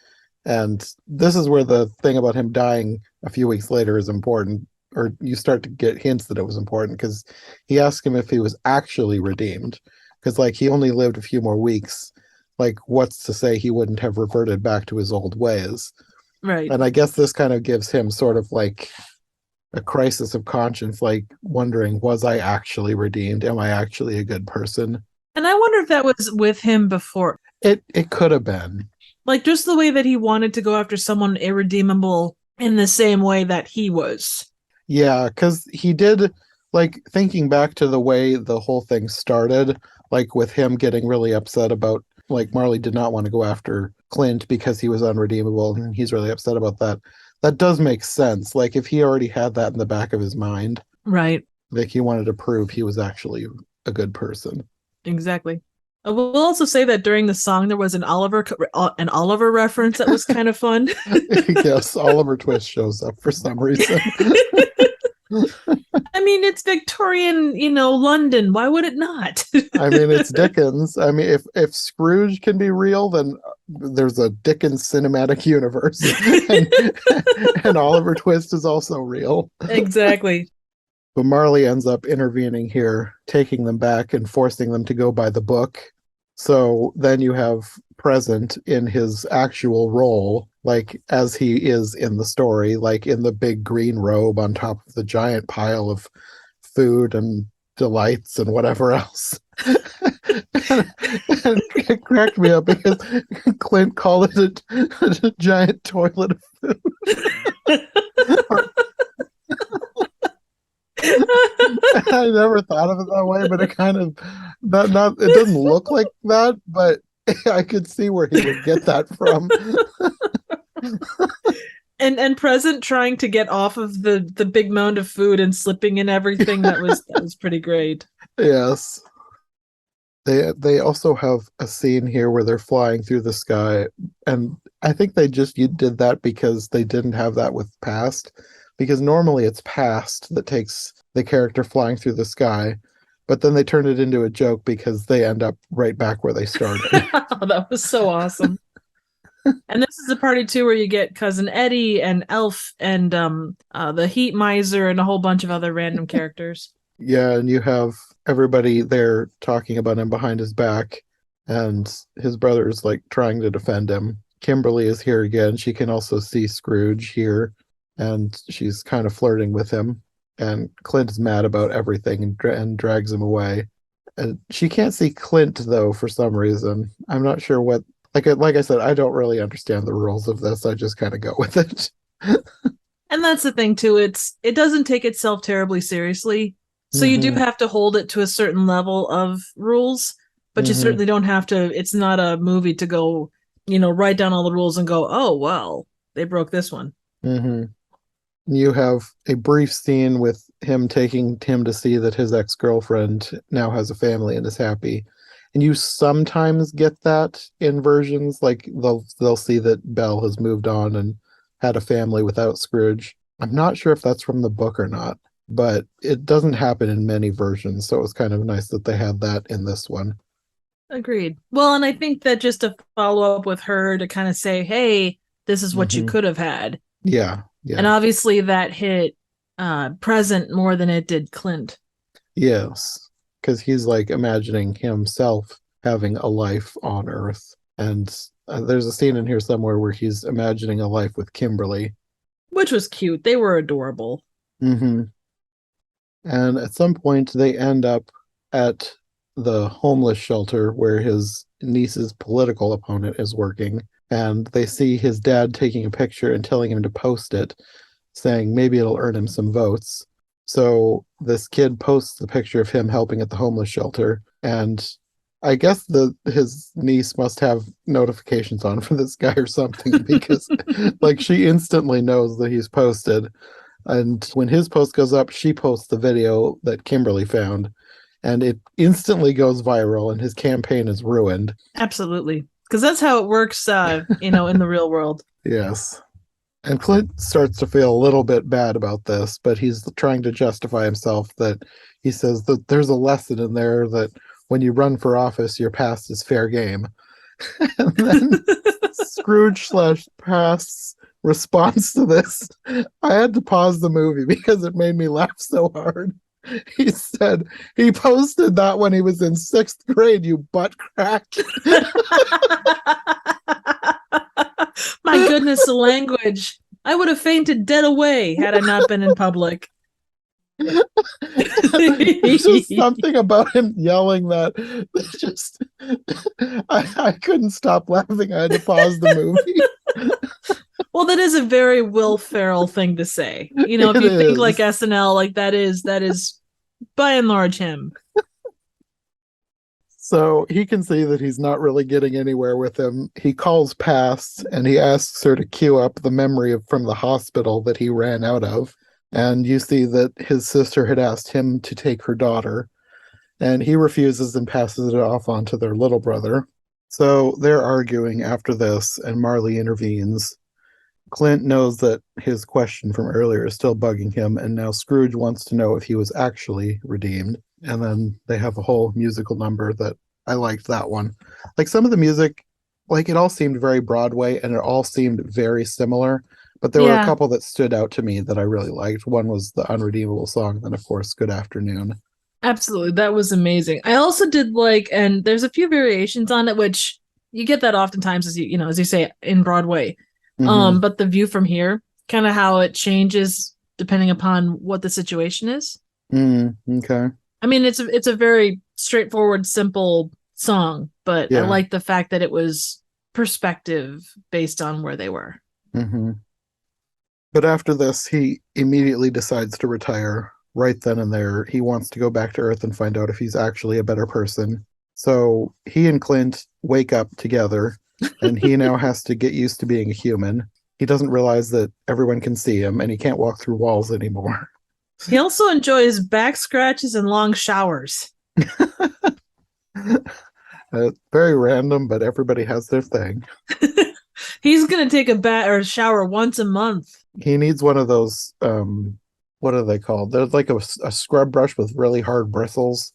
And this is where the thing about him dying a few weeks later is important, or you start to get hints that it was important because he asked him if he was actually redeemed. Because, like, he only lived a few more weeks. Like, what's to say he wouldn't have reverted back to his old ways? Right. And I guess this kind of gives him sort of like a crisis of conscience, like wondering, was I actually redeemed? Am I actually a good person? And I wonder if that was with him before. It could have been. Like just the way that he wanted to go after someone irredeemable in the same way that he was. Yeah, because he did, like, thinking back to the way the whole thing started, like with him getting really upset about, like, Marley did not want to go after Clint because he was unredeemable, and he's really upset about that. That does make sense. Like, if he already had that in the back of his mind, Right. like, he wanted to prove he was actually a good person. Exactly. We'll also say that during the song there was an Oliver reference that was kind of fun. Yes, Oliver Twist shows up for some reason. I mean, it's Victorian, London. Why would it not? I mean, it's Dickens. I mean, if Scrooge can be real, then there's a Dickens cinematic universe, and and Oliver Twist is also real. Exactly. But Marley ends up intervening here, taking them back and forcing them to go by the book. So then you have Present in his actual role, like as he is in the story, like in the big green robe on top of the giant pile of food and delights and whatever else. and it cracked me up because Clint called it a giant toilet of food. I never thought of it that way, but it kind of not it doesn't look like that, but I could see where he would get that from. And Present trying to get off of the big mound of food and slipping in everything, that was pretty great. Yes. They also have a scene here where they're flying through the sky, and I think they just did that because they didn't have that with Past, because normally it's Past that takes the character flying through the sky, but then they turn it into a joke because they end up right back where they started. Oh, that was so awesome. And this is the party too where you get Cousin Eddie and Elf and the Heat Miser and a whole bunch of other random characters. Yeah, and you have everybody there talking about him behind his back, and his brother is like trying to defend him. Kimberly is here again. She can also see Scrooge here, and she's kind of flirting with him. And Clint is mad about everything and drags him away. And she can't see Clint though for some reason. I'm not sure what. Like I said, I don't really understand the rules of this. I just kind of go with it. And that's the thing too. It doesn't take itself terribly seriously. So you do have to hold it to a certain level of rules, but you certainly don't have to. It's not a movie to go, write down all the rules and go, oh, well, they broke this one. You have a brief scene with him taking Tim to see that his ex-girlfriend now has a family and is happy. And you sometimes get that in versions, like they'll see that Belle has moved on and had a family without Scrooge. I'm not sure if that's from the book or not, but it doesn't happen in many versions, so it was kind of nice that they had that in this one. Agreed. Well, and I think that just to follow up with her to kind of say, hey, this is what you could have had. Yeah. And obviously that hit Present more than it did Clint. Yes, because he's like imagining himself having a life on Earth. And there's a scene in here somewhere where he's imagining a life with Kimberly. Which was cute. They were adorable. And at some point, they end up at the homeless shelter where his niece's political opponent is working. And they see his dad taking a picture and telling him to post it, saying maybe it'll earn him some votes. So this kid posts the picture of him helping at the homeless shelter. And I guess his niece must have notifications on for this guy or something, because like she instantly knows that he's posted. And when his post goes up, she posts the video that Kimberly found, and it instantly goes viral, and his campaign is ruined. Absolutely. Because that's how it works, in the real world. Yes. And Clint starts to feel a little bit bad about this, but he's trying to justify himself, that he says that there's a lesson in there that when you run for office, your past is fair game. And then Scrooge / Past's response to this, I had to pause the movie because it made me laugh so hard. He said he posted that when he was in 6th grade, you butt crack. My goodness, the language. I would have fainted dead away had I not been in public. There's just something about him yelling that just I couldn't stop laughing. I had to pause the movie. Well, that is a very Will Ferrell thing to say. If you think like SNL, like that is by and large him. So he can see that he's not really getting anywhere with him. He calls Past and he asks her to cue up the memory from the hospital that he ran out of. And you see that his sister had asked him to take her daughter, and he refuses and passes it off onto their little brother. So they're arguing after this, and Marley intervenes. Clint knows that his question from earlier is still bugging him, and now Scrooge wants to know if he was actually redeemed. And then they have a whole musical number that I liked that one. Like some of the music like it all seemed very Broadway and it all seemed very similar. But there were a Yeah, couple that stood out to me that I really liked. One was the Unredeemable Song, then of course Good Afternoon. absolutely. That was amazing. I also did like, and there's a few variations on it, which you get that oftentimes as as you say in Broadway. Mm-hmm. But the view from here, kind of how it changes depending upon what the situation is. Okay. I mean, it's a very straightforward, simple song, but I Yeah. like the fact that it was perspective based on where they were. Mm-hmm. But after this, he immediately decides to retire right then and there. He wants to go back to Earth and find out if he's actually a better person. So he and Clint wake up together, and he now has to get used to being a human. He doesn't realize that everyone can see him, and he can't walk through walls anymore. He also enjoys back scratches and long showers. Very random, but everybody has their thing. He's gonna take a bath or shower once a month. He needs one of those, what are they called? They're like a scrub brush with really hard bristles.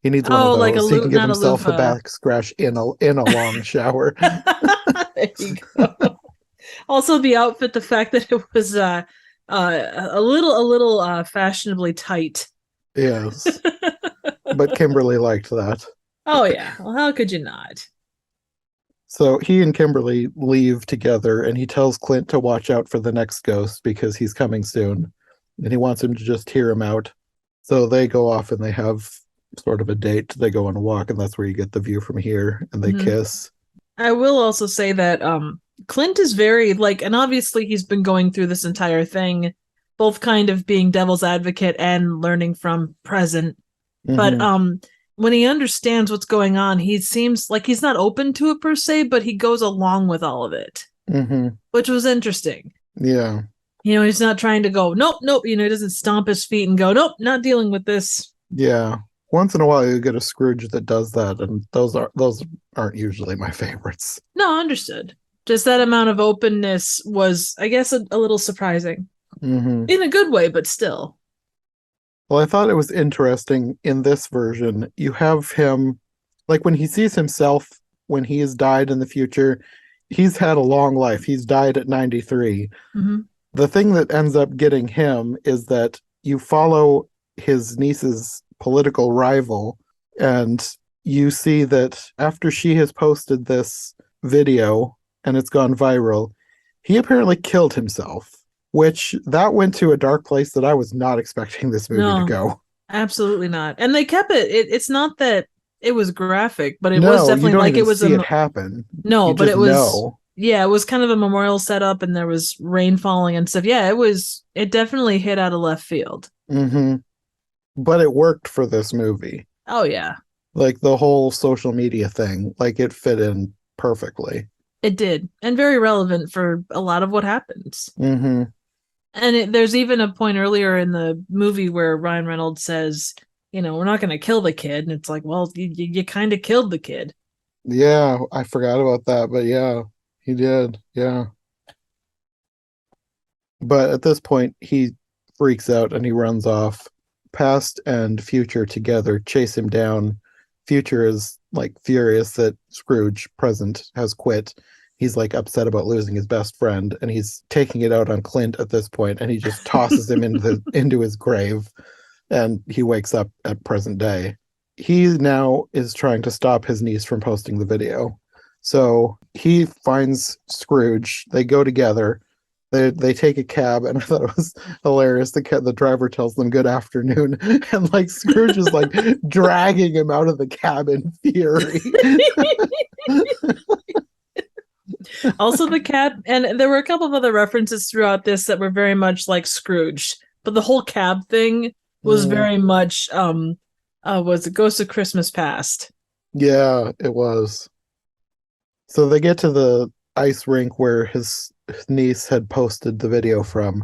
He needs one of Oh, like a those so he can give not a himself a loofah. back scratch in a long shower. There you go. Also, the outfit, the fact that it was a little fashionably tight. Yes, but Kimberly liked that. Oh yeah. Well, how could you not? So he and Kimberly leave together, and he tells Clint to watch out for the next ghost because he's coming soon, and he wants him to just hear him out. So they go off and they have sort of a date. They go on a walk, and that's where you get the view from here, and they Mhm. kiss. I will also say that Clint is very like, and obviously he's been going through this entire thing, both kind of being devil's advocate and learning from present. But Hmm. when he understands what's going on, he seems like he's not open to it per se, but he goes along with all of it, Hmm. which was interesting. Yeah. He's not trying to go, nope, nope. He doesn't stomp his feet and go, nope, not dealing with this. Yeah. Once in a while you get a Scrooge that does that, and those aren't usually my favorites. No, understood. Just that amount of openness was, I guess, a little surprising Hmm. in a good way, but still. Well, I thought it was interesting in this version. You have him, like when he sees himself when he has died in the future, he's had a long life. He's died at 93. Mm-hmm. The thing that ends up getting him is that you follow his niece's political rival, and you see that after she has posted this video and it's gone viral, he apparently killed himself, which that went to a dark place that I was not expecting this movie to No, go. absolutely not. And they kept it's not that it was graphic, but it was No, you definitely don't like even it was see it happen. no, You but just it was know. yeah, it was kind of a memorial setup and there was rain falling and stuff. Yeah, it definitely hit out of left field. Hmm. But it worked for this movie. Oh yeah, Like the whole social media thing, like it fit in perfectly. it did. And very relevant for a lot of what happens. Hmm. And there's even a point earlier in the movie where Ryan Reynolds says, we're not going to kill the kid. And it's like, well, you kind of killed the kid. Yeah, I forgot about that, but yeah, he did. Yeah. But at this point, he freaks out and he runs off. Past and future together chase him down. Future is like furious that Scrooge, present, has quit. He's like upset about losing his best friend, and he's taking it out on Clint at this point, and he just tosses him into his grave, and he wakes up at present day. He now is trying to stop his niece from posting the video. So he finds Scrooge. They go together. They take a cab, and I thought it was hilarious. The driver tells them good afternoon, and like Scrooge is like dragging him out of the cab in fury. Also, the cab, and there were a couple of other references throughout this that were very much like Scrooge, but the whole cab thing was Mm, very much was it Ghost of Christmas Past. yeah, it was. So they get to the ice rink where his niece had posted the video from,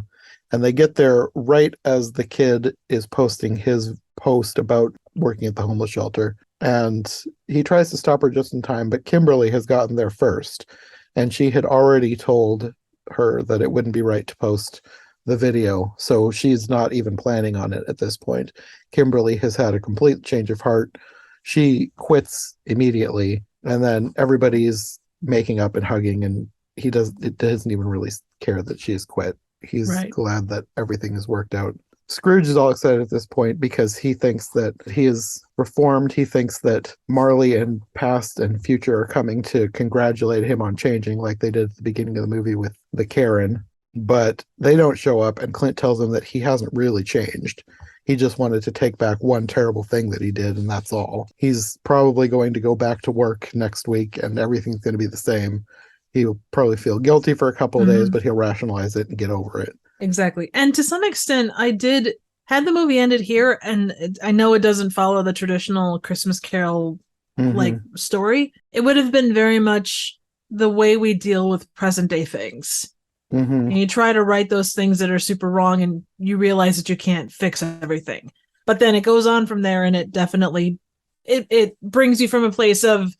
and they get there right as the kid is posting his post about working at the homeless shelter. And he tries to stop her just in time, but Kimberly has gotten there first, and she had already told her that it wouldn't be right to post the video, so she's not even planning on it at this point. Kimberly has had a complete change of heart. She quits immediately, and then everybody's making up and hugging, and it doesn't even really care that she's quit. He's Right. glad that everything has worked out. Scrooge is all excited at this point because he thinks that he is reformed. He thinks that Marley and past and future are coming to congratulate him on changing, like they did at the beginning of the movie with the Karen. But they don't show up, and Clint tells him that he hasn't really changed. He just wanted to take back one terrible thing that he did, and that's all. He's probably going to go back to work next week, and everything's going to be the same. He'll probably feel guilty for a couple of days, but he'll rationalize it and get over it. Exactly. And to some extent, had the movie ended here, and I know it doesn't follow the traditional Christmas Carol like story, it would have been very much the way we deal with present day things. And you try to right those things that are super wrong, and you realize that you can't fix everything. But then it goes on from there, and it definitely it brings you from a place of,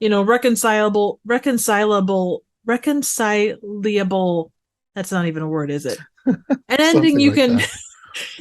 reconcilable. That's not even a word, is it? An ending you can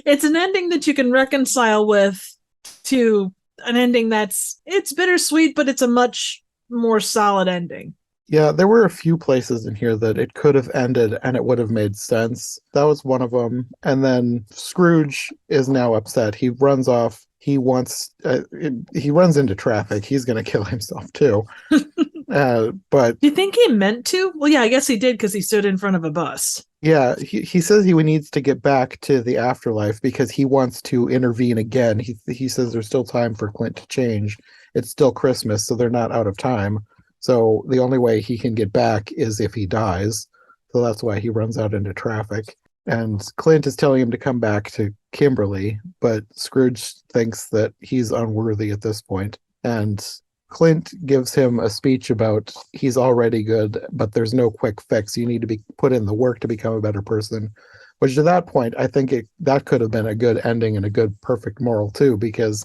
it's an ending that you can reconcile with, to an ending it's bittersweet, but it's a much more solid ending. Yeah, there were a few places in here that it could have ended and it would have made sense. That was one of them. And then Scrooge is now upset. He runs off. He runs into traffic. He's going to kill himself too. But do you think he meant to? Well, yeah, I guess he did, because he stood in front of a bus. Yeah, he says he needs to get back to the afterlife because he wants to intervene again. He says there's still time for Clint to change. It's still Christmas, so they're not out of time. So the only way he can get back is if he dies. So that's why he runs out into traffic. And Clint is telling him to come back to Kimberly, but Scrooge thinks that he's unworthy at this point. And Clint gives him a speech about he's already good, but there's no quick fix. You need to put in the work to become a better person. Which, to that point, I think that could have been a good ending and a good perfect moral too, because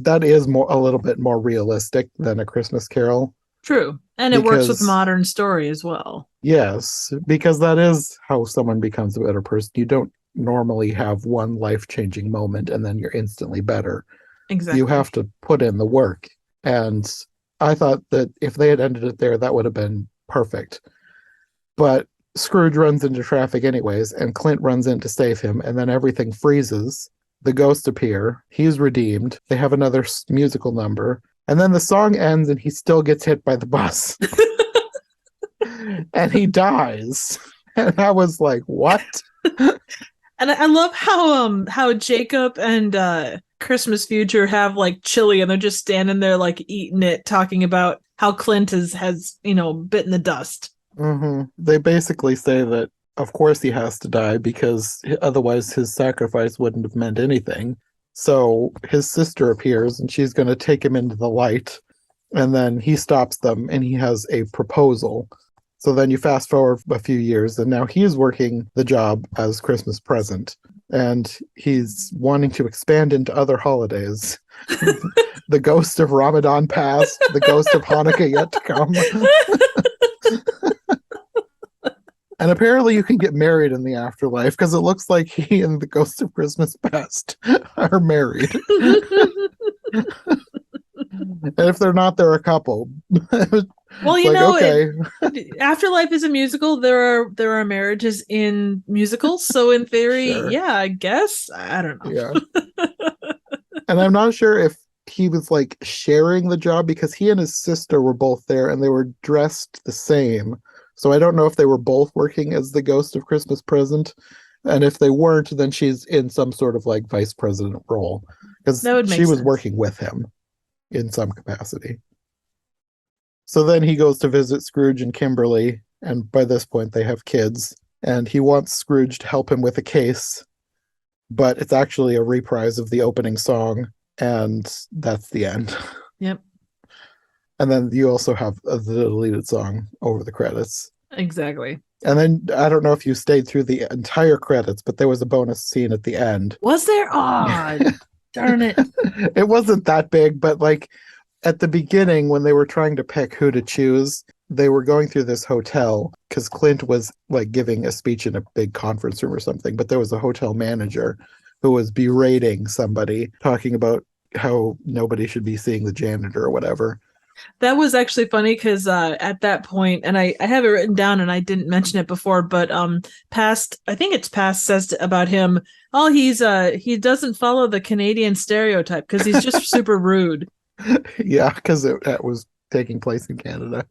that is a little bit more realistic than A Christmas Carol. True. And it works with modern story as well. Yes, because that is how someone becomes a better person. You don't normally have one life-changing moment and then you're instantly better. Exactly. You have to put in the work. And I thought that if they had ended it there, that would have been perfect. But Scrooge runs into traffic anyways, and Clint runs in to save him, and then everything freezes. The ghosts appear. He's redeemed. They have another musical number. And then the song ends, and he still gets hit by the bus. And he dies. And I was like, what? And I love how Jacob and Christmas Future have like chili, and they're just standing there like eating it, talking about how Clint has bitten the dust. They basically say that of course he has to die because otherwise his sacrifice wouldn't have meant anything. So his sister appears and she's going to take him into the light, and then he stops them and he has a proposal. So then you fast forward a few years, and now he's working the job as Christmas present, and he's wanting to expand into other holidays. The ghost of Ramadan past, the ghost of Hanukkah yet to come. And apparently you can get married in the afterlife, because it looks like he and the ghost of Christmas past are married. And if they're not, they're a couple. Well, okay. Afterlife is a musical. There are marriages in musicals, so in theory, sure. Yeah, I guess. I don't know. Yeah. And I'm not sure if he was like sharing the job, because he and his sister were both there and they were dressed the same. So I don't know if they were both working as the ghost of Christmas present. And if they weren't, then she's in some sort of like vice president role, because she was working with him in some capacity. So then he goes to visit Scrooge and Kimberly, and by this point they have kids, and he wants Scrooge to help him with a case, but it's actually a reprise of the opening song, and that's the end. Yep. And then you also have the deleted song over the credits. Exactly. And then I don't know if you stayed through the entire credits, but there was a bonus scene at the end. Was there? Oh, darn it. It wasn't that big, but like at the beginning when they were trying to pick who to choose, they were going through this hotel because Clint was like giving a speech in a big conference room or something, but there was a hotel manager who was berating somebody, talking about how nobody should be seeing the janitor or whatever. That was actually funny because at that point, and I have it written down and I didn't mention it before, but past, I think it's past says about him, oh, he doesn't follow the Canadian stereotype because he's just super rude. Yeah, because it was taking place in Canada.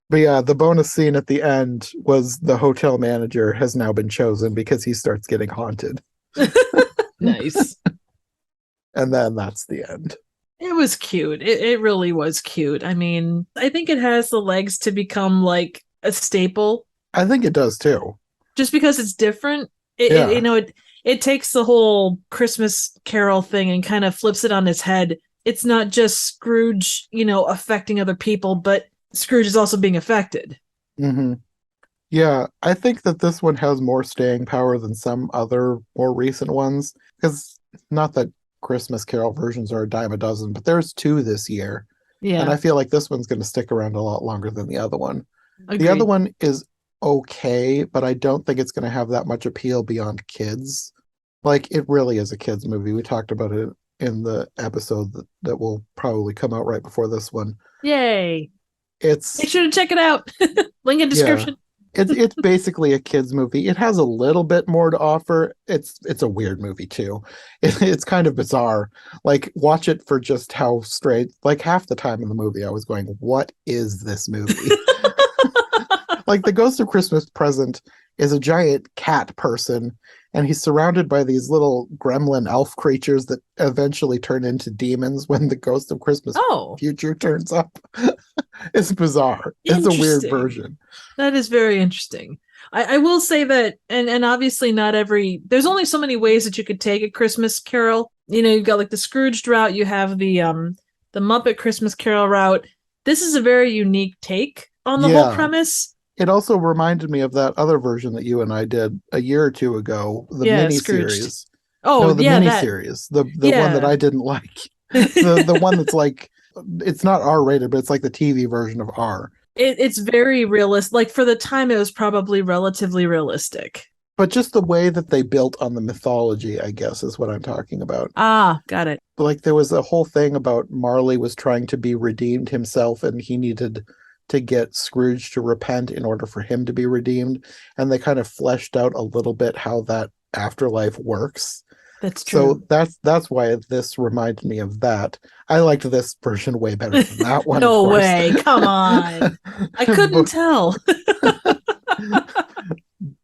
But yeah, the bonus scene at the end was the hotel manager has now been chosen because he starts getting haunted. Nice. And then that's the end. It was cute. It really was cute. I mean, I think it has the legs to become like a staple I think it does too. just because it's different. You Yeah. know, it takes the whole Christmas Carol thing and kind of flips it on its head. It's not just Scrooge, affecting other people, but Scrooge is also being affected. Hmm. Yeah, I think that this one has more staying power than some other more recent ones. Because not that Christmas Carol versions are a dime a dozen, but there's two this year. And Yeah, I feel like this one's going to stick around a lot longer than the other one. The other agreed. one is okay, but I don't think it's going to have that much appeal beyond kids. Like, it really is a kids movie. We talked about it in the episode that will probably come out right before this one. Yay. Make It's, sure to check it out. Link in yeah, description. it's basically a kids movie. It has a little bit more to offer. It's a weird movie too. It's kind of bizarre. Like, watch it for just how straight. Like, half the time in the movie, I was going, "What is this movie?" Like, the Ghost of Christmas Present is a giant cat person, and he's surrounded by these little gremlin elf creatures that eventually turn into demons when the Ghost of Christmas Oh, Future turns up. It's bizarre. It's a weird interesting. version. That is very interesting. I will say that, and obviously not there's only so many ways that you could take a Christmas Carol. You've got like the Scrooged route, you have the Muppet Christmas Carol route. This is a very unique take on the whole Yeah. premise. It also reminded me of that other version that you and I did a year or two ago, the Yeah, mini Scrooged. series. Oh, No, the yeah, mini that. series, the one that Yeah. I didn't like. The one that's like it's not R rated, but it's like the TV version of R. It's very realistic. Like for the time, it was probably relatively realistic. But just the way that they built on the mythology, I guess, is what I'm talking about. Ah, got it. Like, there was a whole thing about Marley was trying to be redeemed himself, and he needed to get Scrooge to repent in order for him to be redeemed. And they kind of fleshed out a little bit how that afterlife works. That's So true. that's why this reminded me of that. I liked this version way better than that one, of No course. way. Come on. I couldn't but, tell.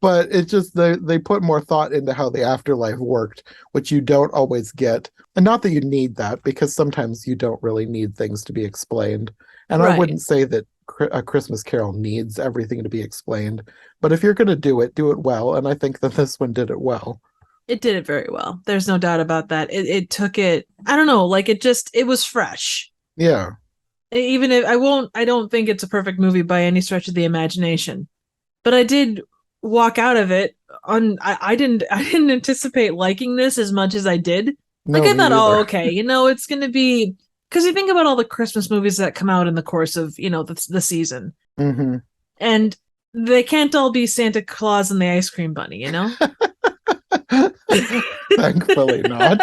but it just they put more thought into how the afterlife worked, which you don't always get. And not that you need that, because sometimes you don't really need things to be explained. And I Right. wouldn't say that a Christmas Carol needs everything to be explained, but if you're going to do it well. And I think that this one did it well. It did it very well. There's no doubt about that. It took it, I don't know, like it was fresh. Yeah. Even if I don't think it's a perfect movie by any stretch of the imagination. But I did walk out of it on I didn't anticipate liking this as much as I did. Like No, I me thought, oh, neither. okay, it's gonna be because you think about all the Christmas movies that come out in the course of, the season. Hmm. And they can't all be Santa Claus and the Ice Cream Bunny. Thankfully not.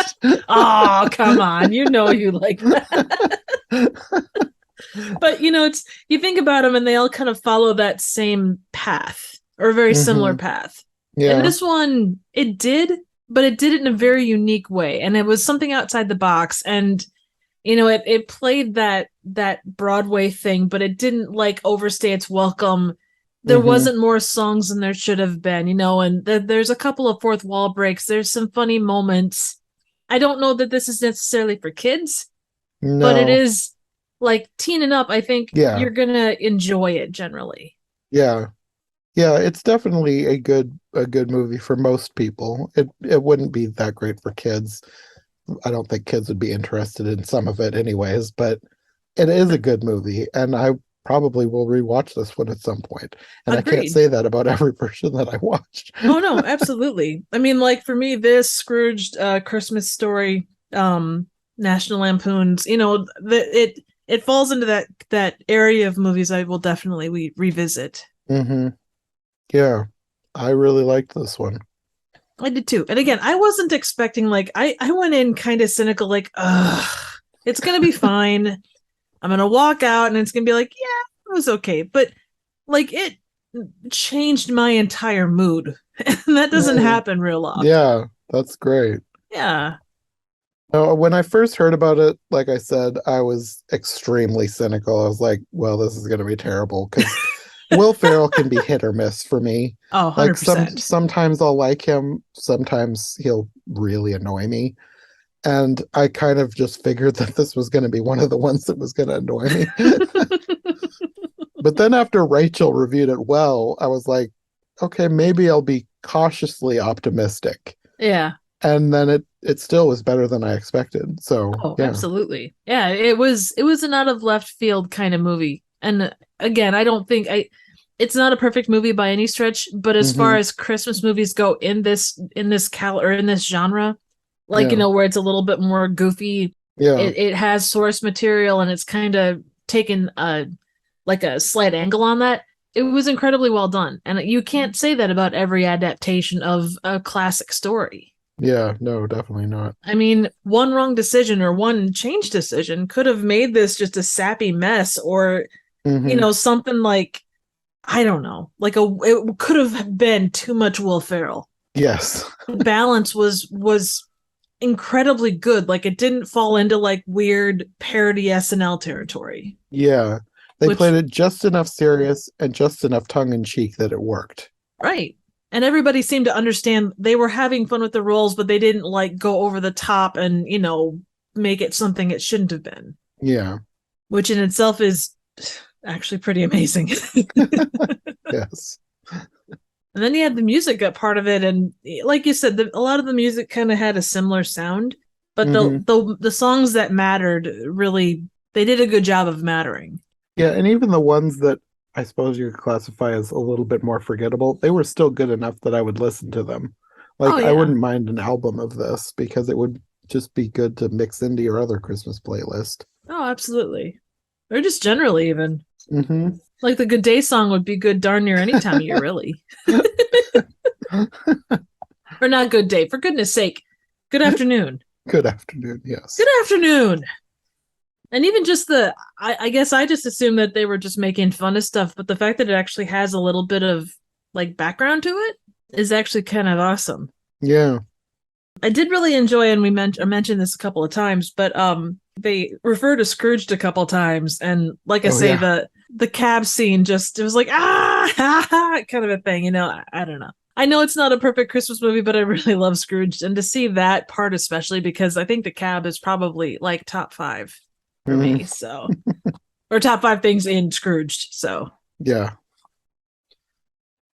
Oh, come on. You like that. But it's you think about them and they all kind of follow that same path or a very similar Hmm. path. And Yeah. this one it did, but it did it in a very unique way and it was something outside the box and it played that Broadway thing, but it didn't like overstay its welcome. There Hmm. wasn't more songs than there should have been, and there's a couple of fourth wall breaks. There's some funny moments. I don't know that this is necessarily for kids, but it No. is like teen and up. I think Yeah. you're gonna enjoy it generally. Yeah. Yeah, it's definitely a good movie for most people. It wouldn't be that great for kids. I don't think kids would be interested in some of it anyways, but it is a good movie, and I probably will rewatch this one at some point. And I can't Agreed. say that about every version that I watched. Oh no, absolutely. I mean, like for me, this Scrooged Christmas Story, National Lampoons, it falls into that area of movies I will definitely revisit. Hmm. Yeah, I really liked this one. I did too. And again, I wasn't expecting like I went in kind of cynical, like, ugh, It's going to be fine. I'm going to walk out and it's going to be like, yeah, it was okay. But like it changed my entire mood. And that doesn't happen real often. Yeah, that's great. Yeah. When I first heard about it, like I said, I was extremely cynical. I was like, well, this is going to be terrible because Will Ferrell can be hit or miss for me. Oh, 100%. Like sometimes I'll like him, sometimes he'll really annoy me. And I kind of just figured that this was going to be one of the ones that was going to annoy me. But then after Rachel reviewed it well, I was like, okay, maybe I'll be cautiously optimistic. Yeah. And then it still was better than I expected. So yeah. Absolutely. Yeah, it was an out of left field kind of movie. And again, I don't think it's not a perfect movie by any stretch, but as far as Christmas movies go in this genre, like, where it's a little bit more goofy, it has source material and it's kind of taken a slight angle on that. It was incredibly well done. And you can't say that about every adaptation of a classic story. Yeah, no, definitely not. I mean, one wrong decision or one change decision could have made this just a sappy mess, or something like, I don't know, it could have been too much Will Ferrell. Yes. The balance was incredibly good. Like, it didn't fall into like weird parody SNL territory. Yeah. They played it just enough serious and just enough tongue in cheek that it worked. Right. And everybody seemed to understand they were having fun with the roles, but they didn't like go over the top and, make it something it shouldn't have been. Yeah. Which in itself is actually pretty amazing. Yes. And then you had the music at part of it. And like you said, a lot of the music kind of had a similar sound, but the songs that mattered really, they did a good job of mattering. Yeah. And even the ones that I suppose you could classify as a little bit more forgettable, they were still good enough that I would listen to them. I wouldn't mind an album of this because it would just be good to mix into your other Christmas playlist. Oh, absolutely. Or just generally even. Like the Good Day song would be good darn near any time of year, really. Or not Good Day, for goodness sake. Good afternoon. Good afternoon, yes. Good afternoon. And even just I guess I just assumed that they were just making fun of stuff, but the fact that it actually has a little bit of like background to it is actually kind of awesome. Yeah. I did really enjoy, and I mentioned this a couple of times, but they refer to Scrooged a couple of times, and like I say, the cab scene it was like kind of a thing, I don't know. I know it's not a perfect Christmas movie, but I really love Scrooged, and to see that part especially because I think the cab is probably like top 5 for me, so or top 5 things in Scrooged. So yeah.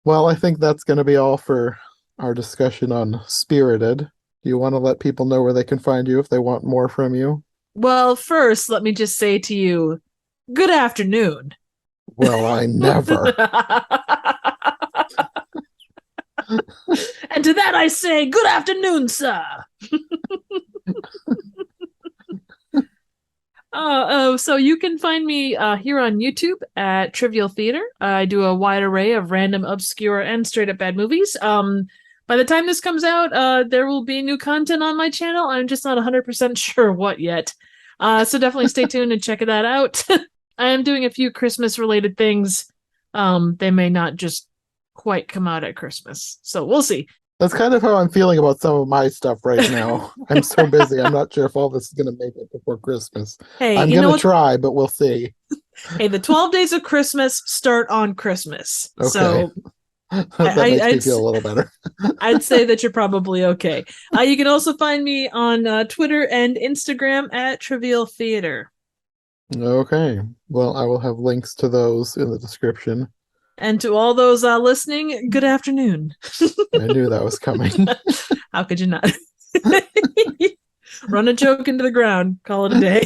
Well, I think that's going to be all for our discussion on Spirited. Do you want to let people know where they can find you if they want more from you? Well, first, let me just say to you, good afternoon. Well, I never. And to that I say, good afternoon, sir. So you can find me here on YouTube at Trivial Theater. I do a wide array of random, obscure, and straight up bad movies. By the time this comes out, there will be new content on my channel. I'm just not 100% sure what yet. So definitely stay tuned and check that out. I am doing a few Christmas-related things. They may not just quite come out at Christmas. So we'll see. That's kind of how I'm feeling about some of my stuff right now. I'm so busy. I'm not sure if all this is going to make it before Christmas. Hey, I'm going to try, but we'll see. Hey, the 12 days of Christmas start on Christmas. Okay. So that makes me feel a little better. I'd say that you're probably okay. You can also find me on Twitter and Instagram at Trivial Theater. Okay. Well, I will have links to those in the description. And to all those listening, good afternoon. I knew that was coming. How could you not? Run a joke into the ground. Call it a day.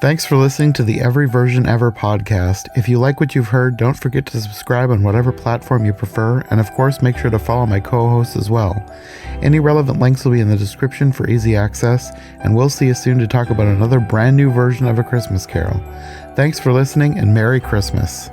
Thanks for listening to the Every Version Ever podcast. If you like what you've heard, don't forget to subscribe on whatever platform you prefer, and of course make sure to follow my co-hosts as well. Any relevant links will be in the description for easy access, and we'll see you soon to talk about another brand new version of A Christmas Carol. Thanks for listening, and Merry Christmas.